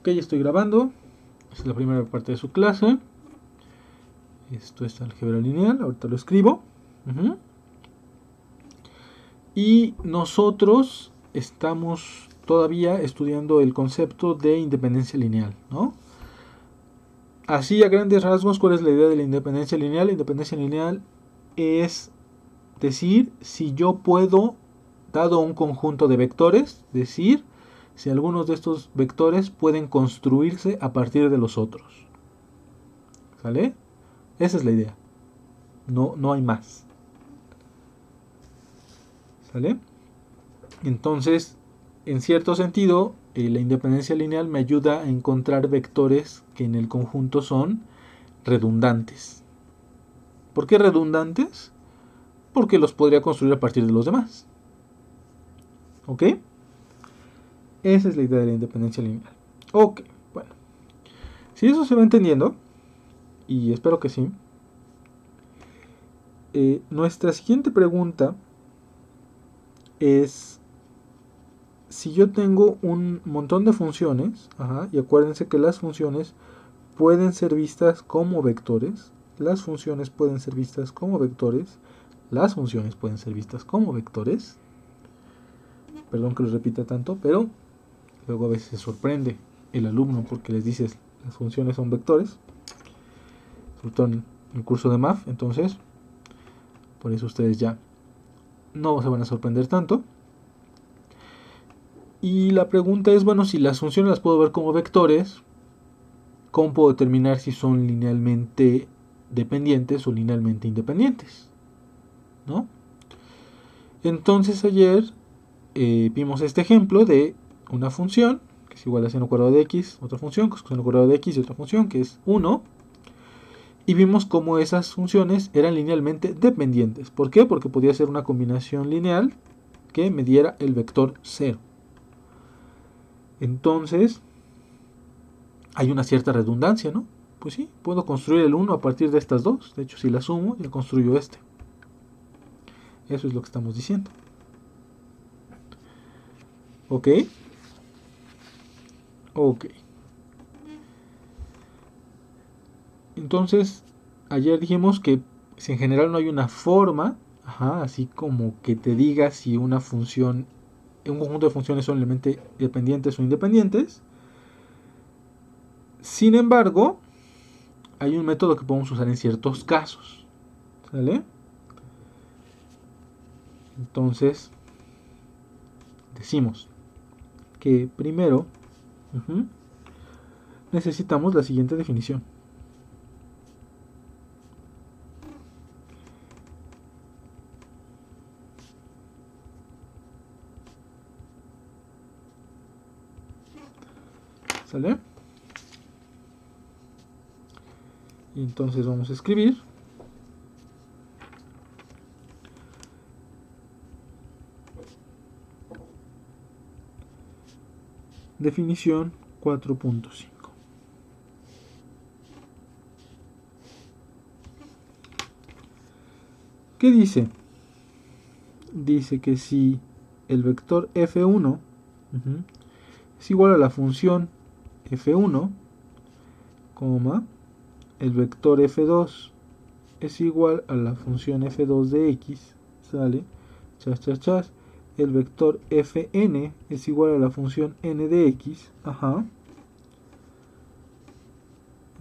Ok, estoy grabando. Esta es la primera parte de su clase. Esto es álgebra lineal. Ahorita lo escribo. Y nosotros estamos todavía estudiando el concepto de independencia lineal, ¿no? Así, a grandes rasgos, ¿cuál es la idea de la independencia lineal? La independencia lineal es decir si yo puedo, dado un conjunto de vectores, decir si algunos de estos vectores pueden construirse a partir de los otros. ¿Sale? Esa es la idea. No hay más. ¿Sale? Entonces, en cierto sentido, la independencia lineal me ayuda a encontrar vectores que en el conjunto son redundantes. ¿Por qué redundantes? Porque los podría construir a partir de los demás. ¿Ok? Esa es la idea de la independencia lineal. Ok, bueno. Si eso se va entendiendo, y espero que sí, nuestra siguiente pregunta es: si yo tengo un montón de funciones, y acuérdense que las funciones pueden ser vistas como vectores, las funciones pueden ser vistas como vectores, las funciones pueden ser vistas como vectores, perdón que lo repita tanto, pero luego a veces se sorprende el alumno porque les dices las funciones son vectores, sobre todo en el curso de math, entonces por eso ustedes ya no se van a sorprender tanto. Y la pregunta es, bueno, si las funciones las puedo ver como vectores, ¿cómo puedo determinar si son linealmente dependientes o linealmente independientes? ¿No? Entonces ayer vimos este ejemplo de una función que es igual a seno cuadrado de x, otra función que es seno cuadrado de x y otra función que es 1. Y vimos cómo esas funciones eran linealmente dependientes. ¿Por qué? Porque podía ser una combinación lineal que me diera el vector 0. Entonces, hay una cierta redundancia, ¿no? Pues sí, puedo construir el 1 a partir de estas dos. De hecho, si la sumo, ya construyo este. Eso es lo que estamos diciendo. ¿Ok? Ok. Entonces, ayer dijimos que si en general no hay una forma, así como que te diga si una función, un conjunto de funciones son linealmente dependientes o independientes. Sin embargo, hay un método que podemos usar en ciertos casos. ¿Sale? Entonces, decimos que primero necesitamos la siguiente definición. ¿Sale? Y entonces vamos a escribir definición 4.5. ¿Qué dice? Dice que si el vector f1 es igual a la función f1, el vector f2 es igual a la función f2 de x, ¿sale? Chas. El vector fn es igual a la función n de x,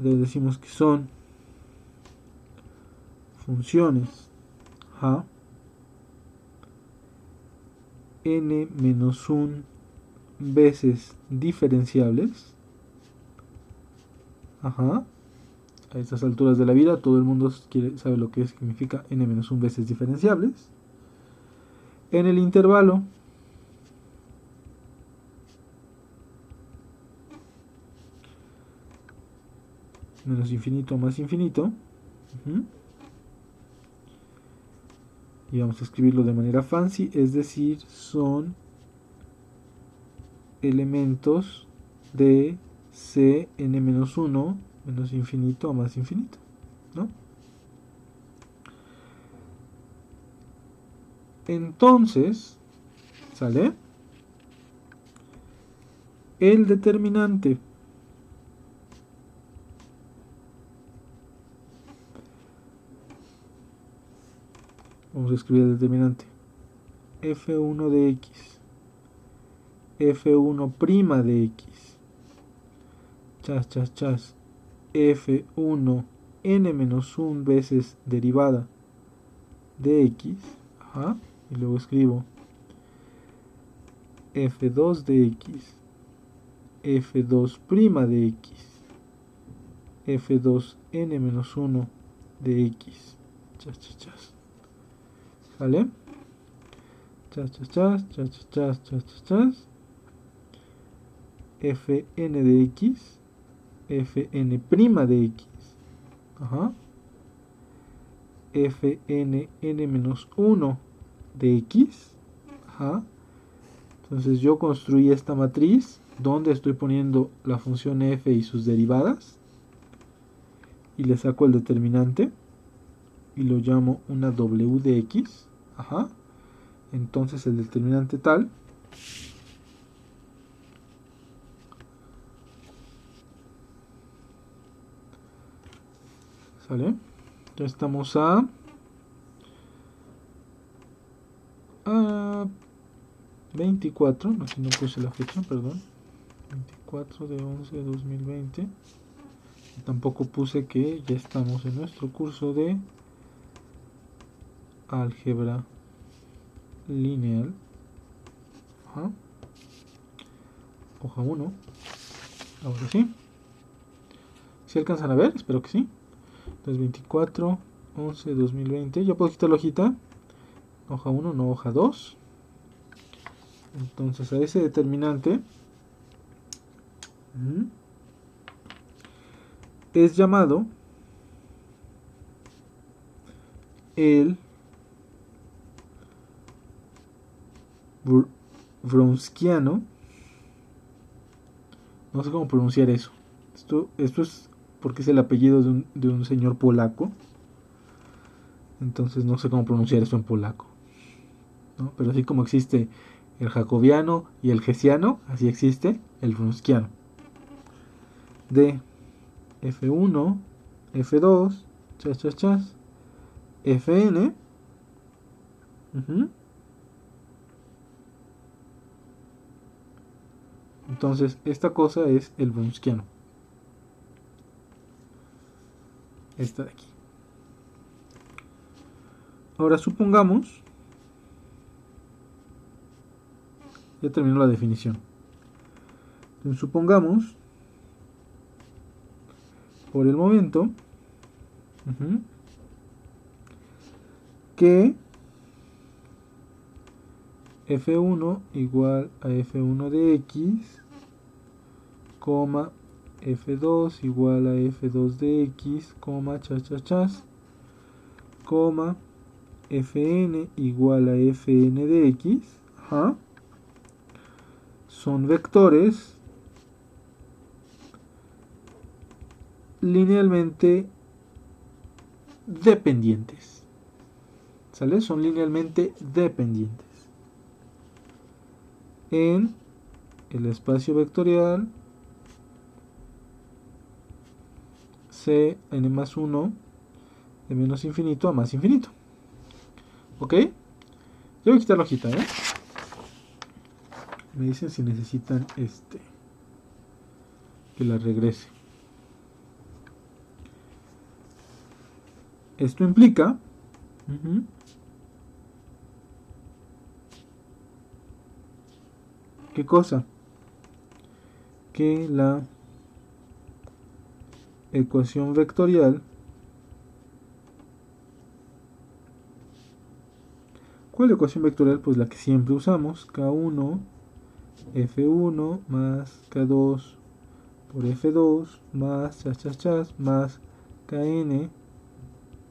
le decimos que son funciones n menos 1 veces diferenciables. A estas alturas de la vida todo el mundo sabe lo que significa n menos 1 veces diferenciables. En el intervalo menos infinito más infinito. Y vamos a escribirlo de manera fancy, es decir, son elementos de Cn-1 menos infinito a más infinito, ¿no? Entonces, ¿sale? El determinante Vamos a escribir el determinante. F1 de X. F1' de X. Chas, chas, chas. F1 n-1 veces derivada de X. Ajá. Y luego escribo F2 de X. F2' de X. F2 n-1 de X. Chas, chas, chas. ¿Vale? Chas, chas, chas, chas, chas, chas, chas, chas. Fn de X. Fn' de X. Ajá. Fn n-1 de X. Ajá. Entonces yo construí esta matriz donde estoy poniendo la función f y sus derivadas. Y le saco el determinante. Y lo llamo una w de X. Ajá. Entonces el determinante tal ¿sale? Ya estamos a 24, aquí no puse la fecha, perdón. 24 de 11 de 2020. Y tampoco puse que ya estamos en nuestro curso de álgebra lineal. Ajá. Hoja 1. Ahora sí. ¿Sí alcanzan a ver? Espero que sí. Entonces 24, 11, 2020. Ya puedo quitar la hojita. Hoja 1, no hoja 2. Entonces a ese determinante es llamado el Wronskiano. No sé cómo pronunciar eso. Esto es porque es el apellido de un señor polaco. Entonces no sé cómo pronunciar eso en polaco, ¿no? Pero así como existe el jacobiano y el hessiano, así existe el wronskiano. De F1, F2, chas, chas, chas, Fn. Entonces esta cosa es el wronskiano. Esta de aquí. Ahora supongamos, ya terminó la definición. Entonces, supongamos, por el momento, que F1 igual a F1 de X, coma, F2 igual a F2 de X, coma, chas, chas, chas, coma, Fn igual a Fn de X, ajá, son vectores linealmente dependientes. ¿Sale? Son linealmente dependientes en el espacio vectorial C n más 1 de menos infinito a más infinito. ¿Ok? Yo voy a quitar la hojita, ¿eh? Me dicen si necesitan que la regrese. Esto implica ¿qué cosa? Que la ecuación vectorial, ¿cuál ecuación vectorial? Pues la que siempre usamos, K1 F1 más K2 por F2 más chas, chas, chas más Kn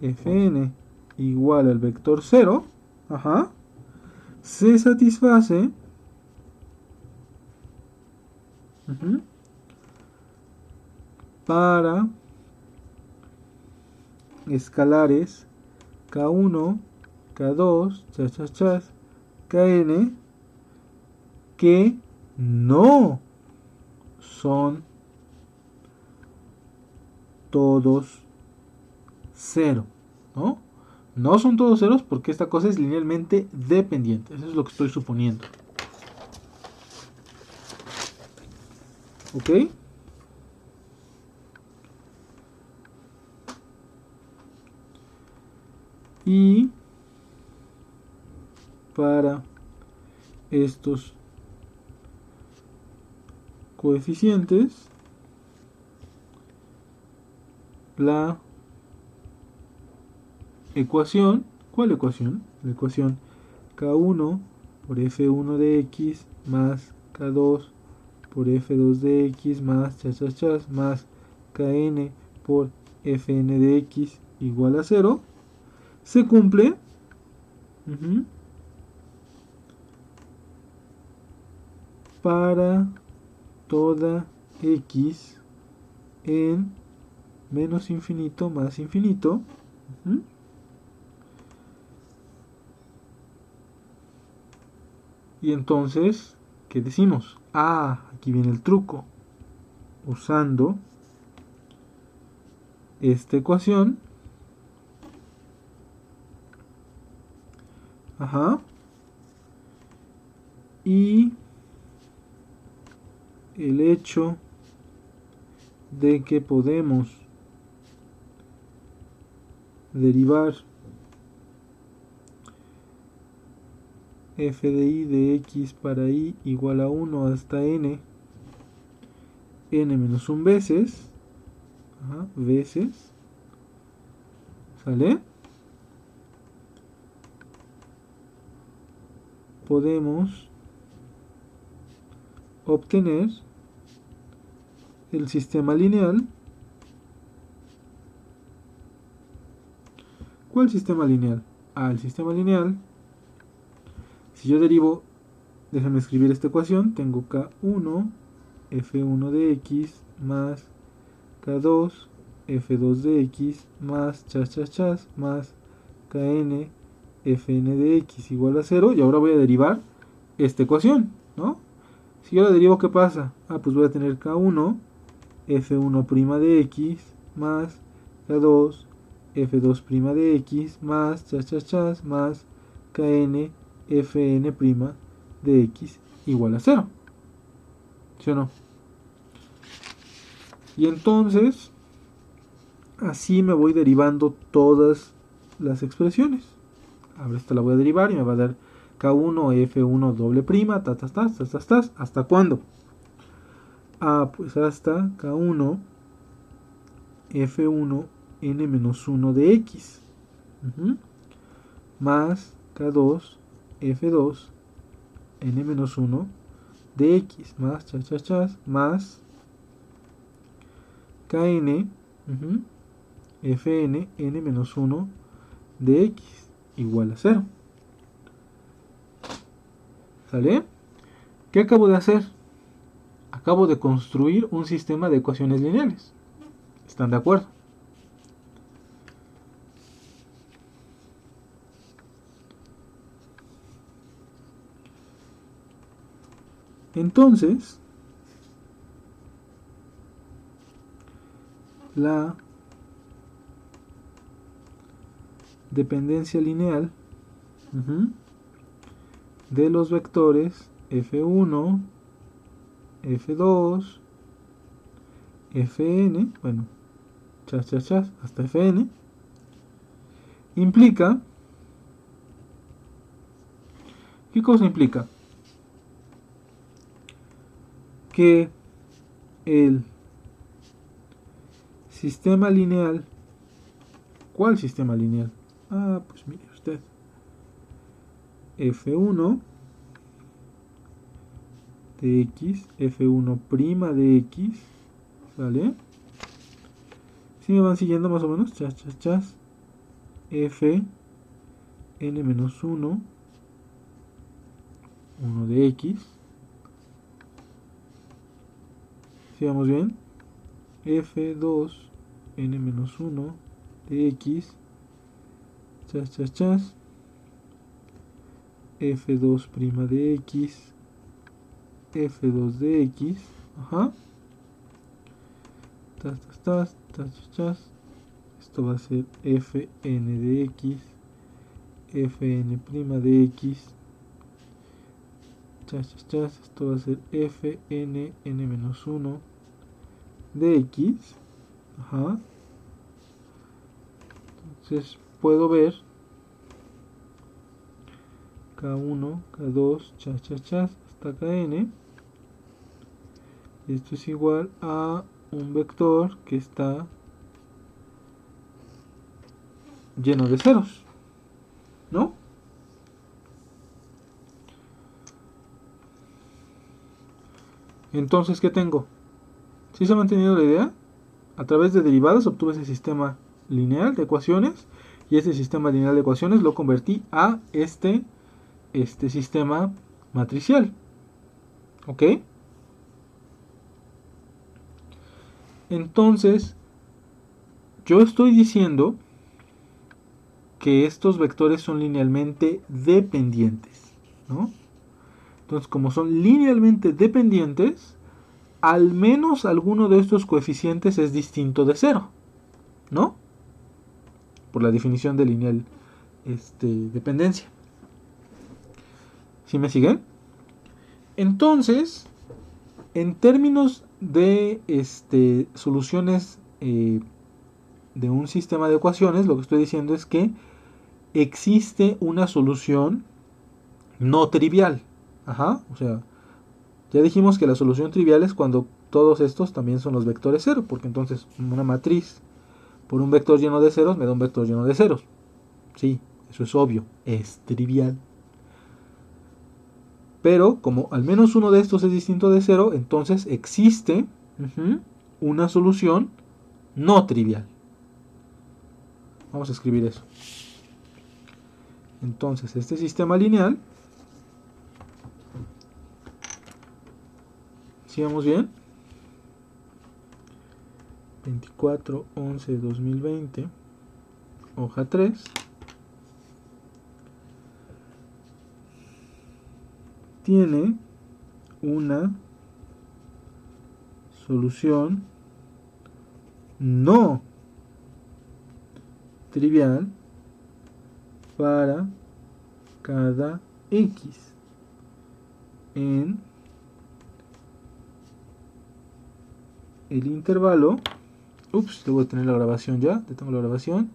Fn igual al vector 0, ajá, se satisface para escalares K1, K2, chas, chas, chas, Kn, que no son todos 0, ¿no? No son todos ceros porque esta cosa es linealmente dependiente. Eso es lo que estoy suponiendo. ¿Ok? Y para estos coeficientes, la ecuación, ¿cuál ecuación? La ecuación K1 por F1 de X más K2 por F2 de X más chachachas más Kn por Fn de X igual a 0, se cumple. Para toda X en menos infinito más infinito. Y entonces, ¿qué decimos? Ah, aquí viene el truco. Usando esta ecuación, y el hecho de que podemos derivar f de y de x para y igual a 1 hasta n menos 1 veces, ¿sale? Podemos obtener el sistema lineal. ¿Cuál sistema lineal? El sistema lineal, si yo derivo, déjame escribir esta ecuación, tengo K1 F1 de X más K2 F2 de X más chas más Kn Fn de X igual a 0, y ahora voy a derivar esta ecuación, ¿no? Si yo la derivo, ¿qué pasa? Pues voy a tener K1 F1' de X más K2 F2' de X más chas más Kn Fn' de X igual a 0. ¿Sí o no? Y entonces, así me voy derivando todas las expresiones. Ahora esta la voy a derivar y me va a dar K1 F1 doble prima, ¿hasta cuándo? Pues hasta K1 F1 n-1 de X más K2 F2 n-1 de X más chas más Kn Fn n-1 de X igual a 0. ¿Sale? ¿Qué acabo de hacer? Acabo de construir un sistema de ecuaciones lineales. ¿Están de acuerdo? Entonces, la dependencia lineal de los vectores F1, F2, Fn, bueno, hasta Fn, implica, ¿qué cosa implica? Que el sistema lineal, ¿cuál sistema lineal? Pues mire usted, F1 de X, F1' de X, ¿vale? Si me van siguiendo más o menos, F n-1, 1 de X, sigamos bien, F2 n-1 de X, F2' de X, F2 de X, esto va a ser Fn de X fn' de x, esto va a ser fn n-1 de x. Ajá. Entonces puedo ver K1, K2, hasta Kn. Esto es igual a un vector que está lleno de ceros, ¿no? Entonces, ¿qué tengo? ¿Sí se ha mantenido la idea? A través de derivadas obtuve ese sistema lineal de ecuaciones, y ese sistema lineal de ecuaciones lo convertí a este sistema matricial. ¿Ok? Entonces, yo estoy diciendo que estos vectores son linealmente dependientes, ¿no? Entonces, como son linealmente dependientes, al menos alguno de estos coeficientes es distinto de 0, ¿no? Por la definición de lineal dependencia. ¿Sí me siguen? Entonces, en términos de soluciones de un sistema de ecuaciones, lo que estoy diciendo es que existe una solución no trivial. Ajá, o sea, ya dijimos que la solución trivial es cuando todos estos también son los vectores 0, porque entonces una matriz por un vector lleno de ceros me da un vector lleno de ceros. Sí, eso es obvio, es trivial. Pero como al menos uno de estos es distinto de 0, entonces existe una solución no trivial. Vamos a escribir eso. Entonces, este sistema lineal, ¿sigamos bien? 24/11/2020, hoja 3. Tiene una solución no trivial para cada x en el intervalo. Ups, debo tener la grabación ya. Detengo la grabación.